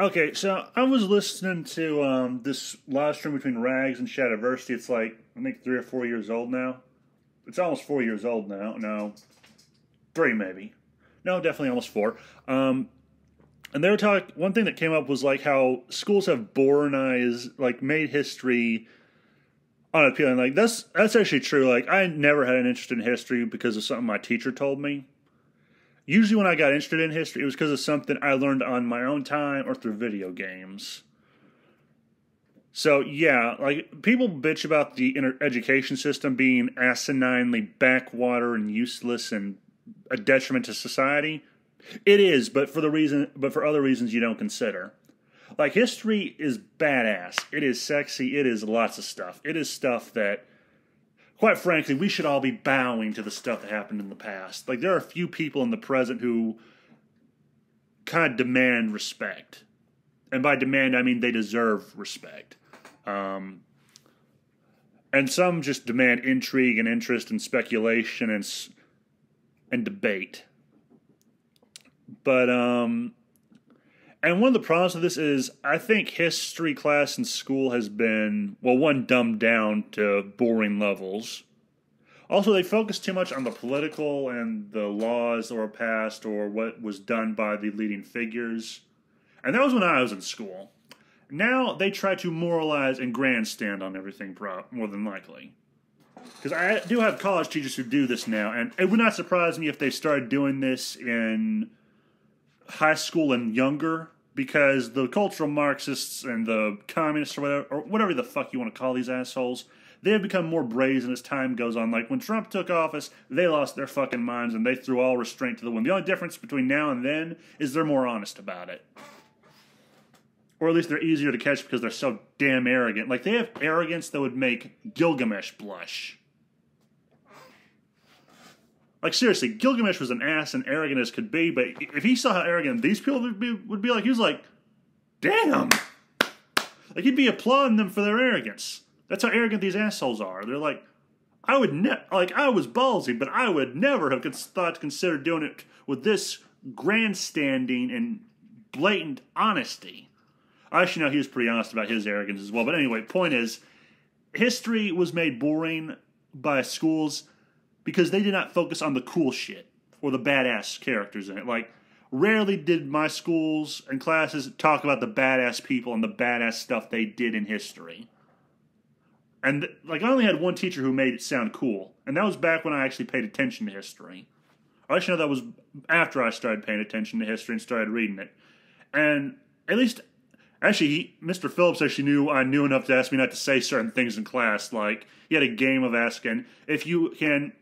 Okay, so I was listening to this live stream between Rags and Shadiversity. It's like, I think 3 or 4 years old now. It's almost 4 years old now. No, three maybe. No, definitely almost four. And they were talking. One thing that came up was like how schools have Boronized, like made history unappealing. Like that's actually true. Like I never had an interest in history because of something my teacher told me. Usually, when I got interested in history, it was because of something I learned on my own time or through video games. So, yeah, like, people bitch about the education system being asininely backwater and useless and a detriment to society. It is, but for other reasons you don't consider. Like, history is badass. It is sexy. It is lots of stuff. It is stuff that, quite frankly, we should all be bowing to the stuff that happened in the past. Like, there are a few people in the present who kind of demand respect. And by demand, I mean they deserve respect. And some just demand intrigue and interest and speculation and debate. But, and one of the problems with this is I think history class in school has been, well, one, dumbed down to boring levels. Also, they focus too much on the political and the laws that were passed or what was done by the leading figures. And that was when I was in school. Now they try to moralize and grandstand on everything, more than likely. Because I do have college teachers who do this now, and it would not surprise me if they started doing this in high school and younger, because the cultural Marxists and the communists or whatever the fuck you want to call these assholes, they have become more brazen as time goes on. Like, when Trump took office, they lost their fucking minds and they threw all restraint to the wind. The only difference between now and then is they're more honest about it. Or at least they're easier to catch because they're so damn arrogant. Like, they have arrogance that would make Gilgamesh blush. Like, seriously, Gilgamesh was an ass and arrogant as could be, but if he saw how arrogant these people would be like, he was like, damn! Like, he'd be applauding them for their arrogance. That's how arrogant these assholes are. They're like, I was ballsy, but I would never have thought to consider doing it with this grandstanding and blatant honesty. I actually know he was pretty honest about his arrogance as well. But anyway, point is, history was made boring by schools because they did not focus on the cool shit or the badass characters in it. Like, rarely did my schools and classes talk about the badass people and the badass stuff they did in history. And, like, I only had one teacher who made it sound cool. And that was back when I actually paid attention to history. I actually know that was after I started paying attention to history and started reading it. And at least, actually, Mr. Phillips actually knew I knew enough to ask me not to say certain things in class. Like, he had a game of asking, if you can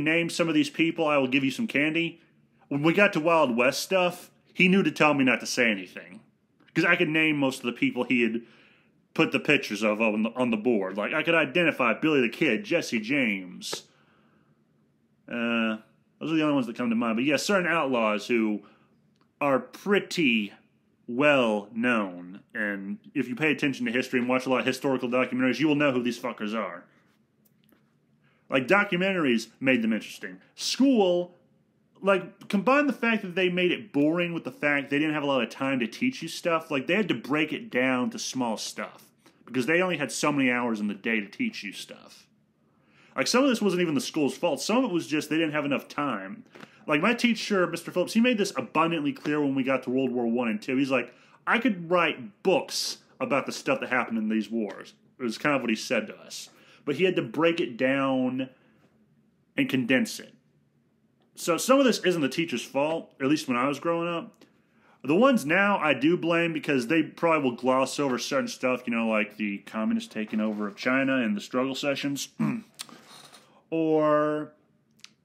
name some of these people, I will give you some candy. When we got to Wild West stuff, he knew to tell me not to say anything. Because I could name most of the people he had put the pictures of on the board. Like, I could identify Billy the Kid, Jesse James. Those are the only ones that come to mind. But yeah, certain outlaws who are pretty well known. And if you pay attention to history and watch a lot of historical documentaries, you will know who these fuckers are. Like, documentaries made them interesting. School, like, combine the fact that they made it boring with the fact they didn't have a lot of time to teach you stuff. Like, they had to break it down to small stuff because they only had so many hours in the day to teach you stuff. Like, some of this wasn't even the school's fault. Some of it was just they didn't have enough time. Like, my teacher, Mr. Phillips, he made this abundantly clear when we got to World War I and II. He's like, I could write books about the stuff that happened in these wars. It was kind of what he said to us. But he had to break it down and condense it. So some of this isn't the teacher's fault, at least when I was growing up. The ones now I do blame because they probably will gloss over certain stuff, you know, like the communists taking over of China and the struggle sessions. Or,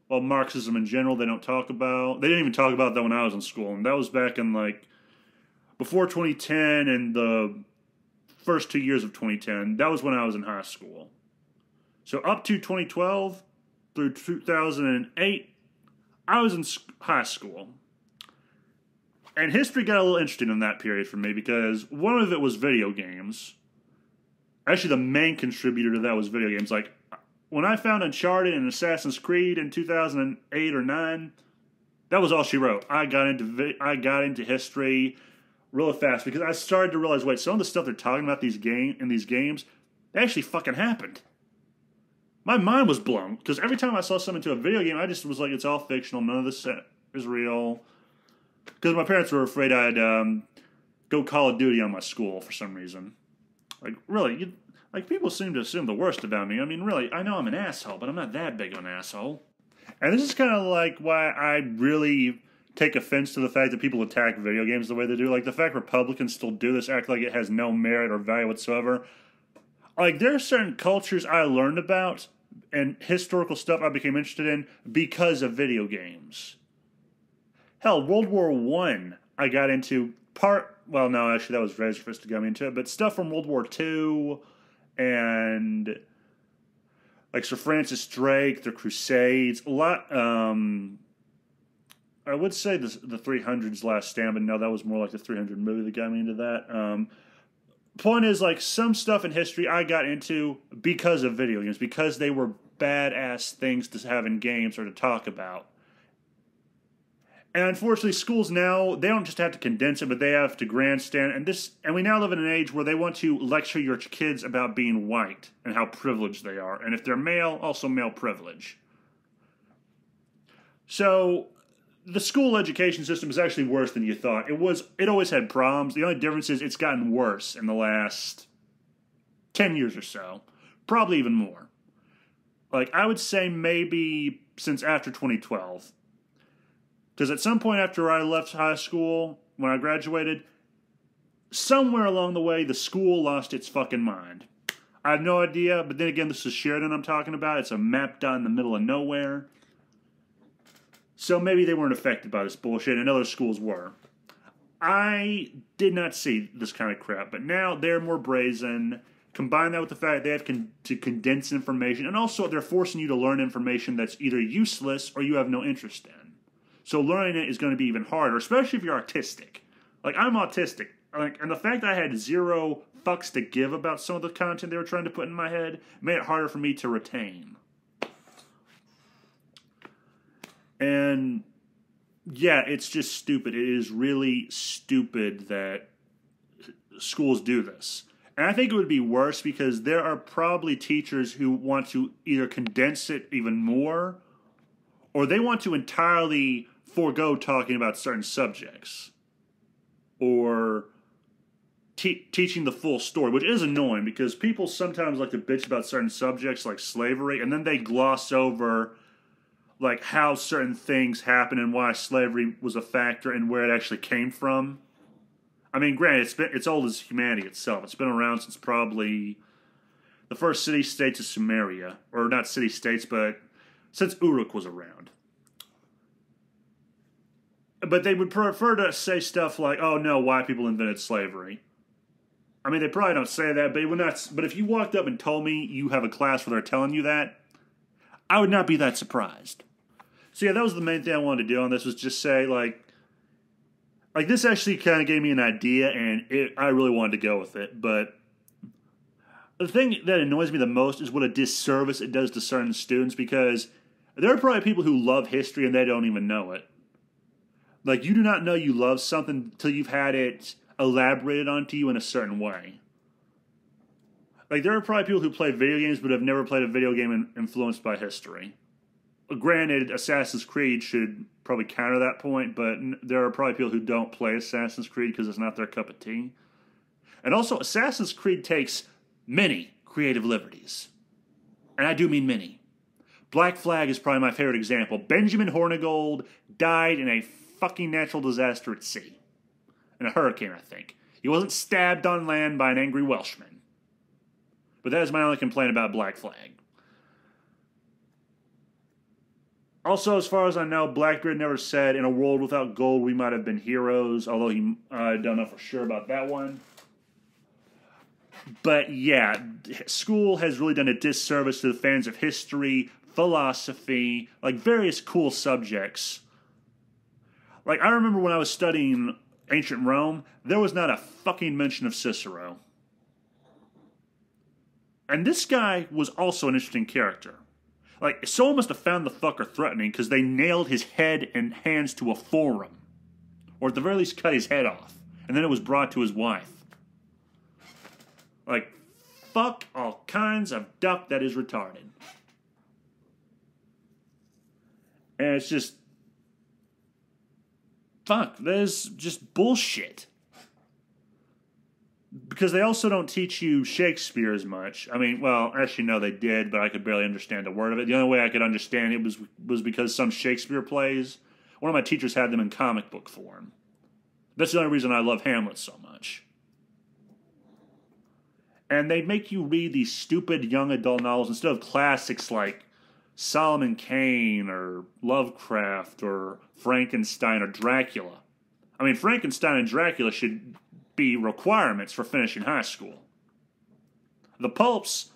well, Marxism in general they don't talk about. They didn't even talk about that when I was in school. And that was back in, like, before 2010 and the first 2 years of 2010. That was when I was in high school. So up to 2012 through 2008, I was in high school. And history got a little interesting in that period for me because one of it was video games. Actually, the main contributor to that was video games. Like, when I found Uncharted and Assassin's Creed in 2008 or 9, that was all she wrote. I got into history really fast because I started to realize, wait, some of the stuff they're talking about in these games, it actually fucking happened. My mind was blown because every time I saw something to a video game, I just was like, it's all fictional. None of this is real. Because my parents were afraid I'd go Call of Duty on my school for some reason. Like, really, people seem to assume the worst about me. I mean, really, I know I'm an asshole, but I'm not that big of an asshole. And this is kind of like why I really take offense to the fact that people attack video games the way they do. Like, the fact Republicans still do this, act like it has no merit or value whatsoever. Like, there are certain cultures I learned about and historical stuff I became interested in because of video games. Hell, World War I got into well, no, actually, that was Razor Fist that got me into it, but stuff from World War II and like Sir Francis Drake, the Crusades, a lot. I would say the 300's Last Stand, but no, that was more like the 300 movie that got me into that. Point is, like, some stuff in history I got into because of video games, because they were badass things to have in games or to talk about. And unfortunately, schools now, they don't just have to condense it, but they have to grandstand. And we now live in an age where they want to lecture your kids about being white and how privileged they are. And if they're male, also male privilege. So the school education system is actually worse than you thought. It always had problems. The only difference is it's gotten worse in the last 10 years or so. Probably even more. Like, I would say maybe since after 2012. Because at some point after I left high school, when I graduated, somewhere along the way, the school lost its fucking mind. I have no idea, but then again, this is Sheridan I'm talking about. It's a map dot in the middle of nowhere. So maybe they weren't affected by this bullshit, and other schools were. I did not see this kind of crap, but now they're more brazen. Combine that with the fact they have to condense information, and also they're forcing you to learn information that's either useless or you have no interest in. So learning it is going to be even harder, especially if you're artistic. Like, I'm autistic. And the fact that I had zero fucks to give about some of the content they were trying to put in my head made it harder for me to retain. And yeah, it's just stupid. It is really stupid that schools do this. And I think it would be worse because there are probably teachers who want to either condense it even more or they want to entirely forego talking about certain subjects or teaching the full story, which is annoying because people sometimes like to bitch about certain subjects like slavery, and then they gloss over like how certain things happen and why slavery was a factor and where it actually came from. I mean, granted, it's old as humanity itself. It's been around since probably the first city-states of Sumeria, or not city-states, but since Uruk was around. But they would prefer to say stuff like, oh no, white people invented slavery. I mean, they probably don't say that, but if you walked up and told me you have a class where they're telling you that, I would not be that surprised. So yeah, that was the main thing I wanted to do on this, was just say, like this actually kind of gave me an idea, and I really wanted to go with it, but the thing that annoys me the most is what a disservice it does to certain students, because there are probably people who love history and they don't even know it. Like, you do not know you love something until you've had it elaborated onto you in a certain way. Like, there are probably people who play video games but have never played a video game influenced by history. Granted, Assassin's Creed should probably counter that point, but there are probably people who don't play Assassin's Creed because it's not their cup of tea. And also, Assassin's Creed takes many creative liberties. And I do mean many. Black Flag is probably my favorite example. Benjamin Hornigold died in a fucking natural disaster at sea. In a hurricane, I think. He wasn't stabbed on land by an angry Welshman. But that is my only complaint about Black Flag. Also, as far as I know, Blackbeard never said, in a world without gold, we might have been heroes. Although I don't know for sure about that one. But yeah, school has really done a disservice to the fans of history, philosophy, like various cool subjects. Like, I remember when I was studying ancient Rome, there was not a fucking mention of Cicero. And this guy was also an interesting character. Like, someone must have found the fucker threatening because they nailed his head and hands to a forum. Or at the very least cut his head off. And then it was brought to his wife. Like, fuck all kinds of duck that is retarded. And it's just, fuck, there's just bullshit. Because they also don't teach you Shakespeare as much. I mean, well, actually, no, they did, but I could barely understand a word of it. The only way I could understand it was because some Shakespeare plays, one of my teachers had them in comic book form. That's the only reason I love Hamlet so much. And they make you read these stupid young adult novels instead of classics like Solomon Kane or Lovecraft or Frankenstein or Dracula. I mean, Frankenstein and Dracula should be requirements for finishing high school. The pulps,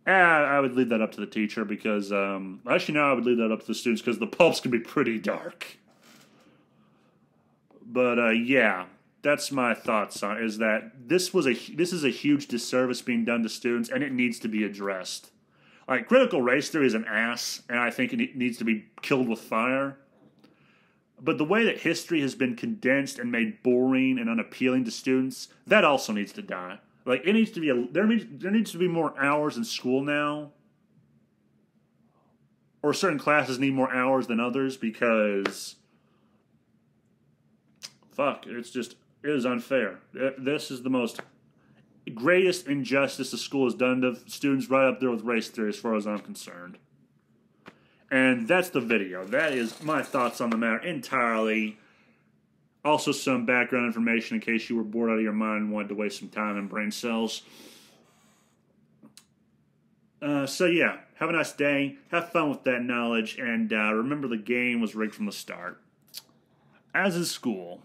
I would leave that up to the teacher because, actually no, I would leave that up to the students because the pulps can be pretty dark. But, yeah. That's my thoughts on it, is that this is a huge disservice being done to students, and it needs to be addressed. Like, critical race theory is an ass, and I think it needs to be killed with fire. But the way that history has been condensed and made boring and unappealing to students, that also needs to die. Like, it needs to be there needs to be more hours in school now, or certain classes need more hours than others because, fuck, it is unfair. This is the most greatest injustice the school has done to students, right up there with race theory as far as I'm concerned. And that's the video. That is my thoughts on the matter entirely. Also some background information in case you were bored out of your mind and wanted to waste some time in brain cells. So yeah, have a nice day. Have fun with that knowledge. And remember, the game was rigged from the start. As is school.